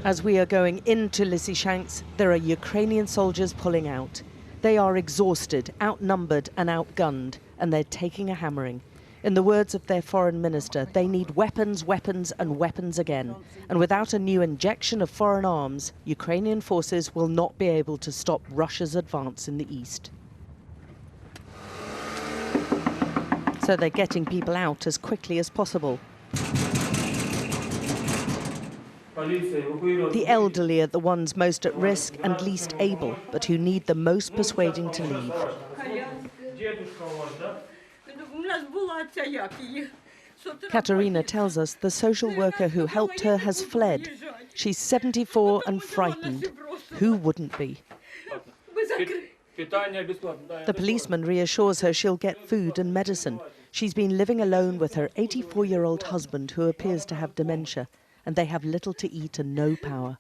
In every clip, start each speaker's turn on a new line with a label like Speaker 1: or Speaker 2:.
Speaker 1: As we are going into Lysychansk, there are Ukrainian soldiers pulling out. They are exhausted, outnumbered and outgunned, and they're taking a hammering. In the words of their foreign minister, they need weapons, weapons and weapons again. And without a new injection of foreign arms, Ukrainian forces will not be able to stop Russia's advance in the east. So they're getting people out as quickly as possible. The elderly are the ones most at risk and least able, but who need the most persuading to leave. Katerina tells us the social worker who helped her has fled. She's 74 and frightened. Who wouldn't be? The policeman reassures her she'll get food and medicine. She's been living alone with her 84-year-old husband, who appears to have dementia, and they have little to eat and no power.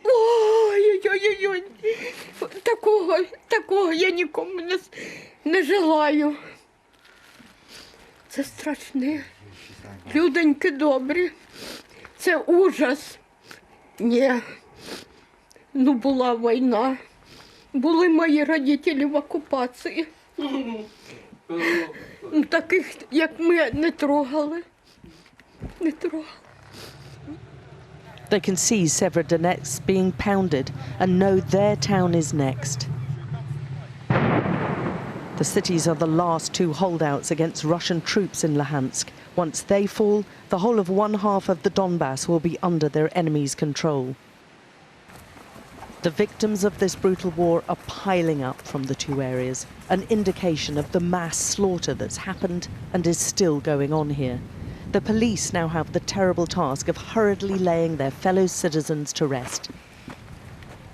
Speaker 2: Ой-ой-ой, такого я нікому не желаю. Це страшне. Люденьки добрі. Це ужас. Ні. Ну, була війна. Були мої родителі в окупації. Таких, як ми, не трогали. Не трогали.
Speaker 1: They can see Severodonetsk being pounded and know their town is next. The cities are the last two holdouts against Russian troops in Luhansk. Once they fall, the whole of one half of the Donbass will be under their enemy's control. The victims of this brutal war are piling up from the two areas, an indication of the mass slaughter that's happened and is still going on here. The police now have the terrible task of hurriedly laying their fellow citizens to rest.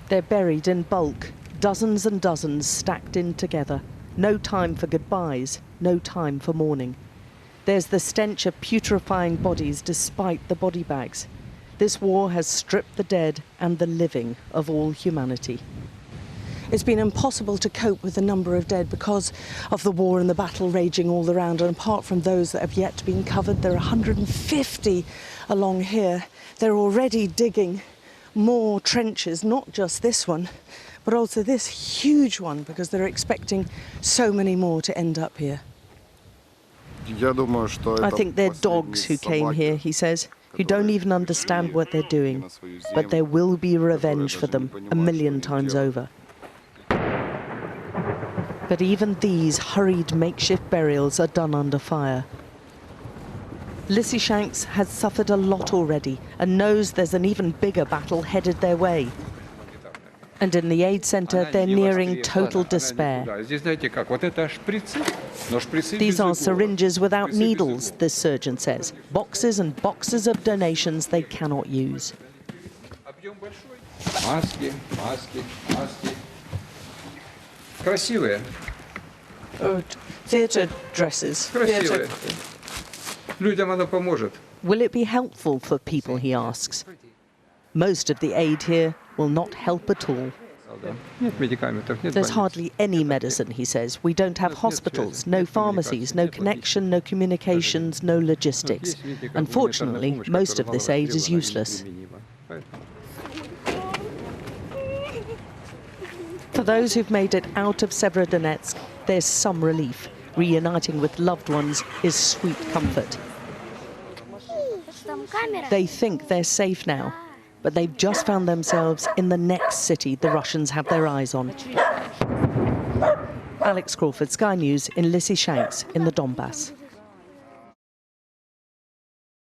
Speaker 1: They're buried in bulk, dozens and dozens stacked in together. No time for goodbyes, no time for mourning. There's the stench of putrefying bodies despite the body bags. This war has stripped the dead and the living of all humanity. It's been impossible to cope with the number of dead because of the war and the battle raging all around. And apart from those that have yet been covered, there are 150 along here. They're already digging more trenches, not just this one, but also this huge one, because they're expecting so many more to end up here. I think they're dogs who came here, he says, who don't even understand what they're doing. But there will be revenge for them 1,000,000 times over. But even these hurried makeshift burials are done under fire. Lysychansk has suffered a lot already and knows there's an even bigger battle headed their way. And in the aid centre, they're nearing total despair. These are syringes without needles, this surgeon says. Boxes and boxes of donations they cannot use.
Speaker 3: Красивые.
Speaker 1: Theatre dresses.
Speaker 3: Красивые. Людям оно поможет.
Speaker 1: Will it be helpful for people, he asks. Most of the aid here will not help at all. There's hardly any medicine, he says. We don't have hospitals, no pharmacies, no connection, no communications, no logistics. Unfortunately, most of this aid is useless. For those who've made it out of Severodonetsk, there's some relief. Reuniting with loved ones is sweet comfort. They think they're safe now, but they've just found themselves in the next city the Russians have their eyes on. Alex Crawford, Sky News in Lysychansk in the Donbass.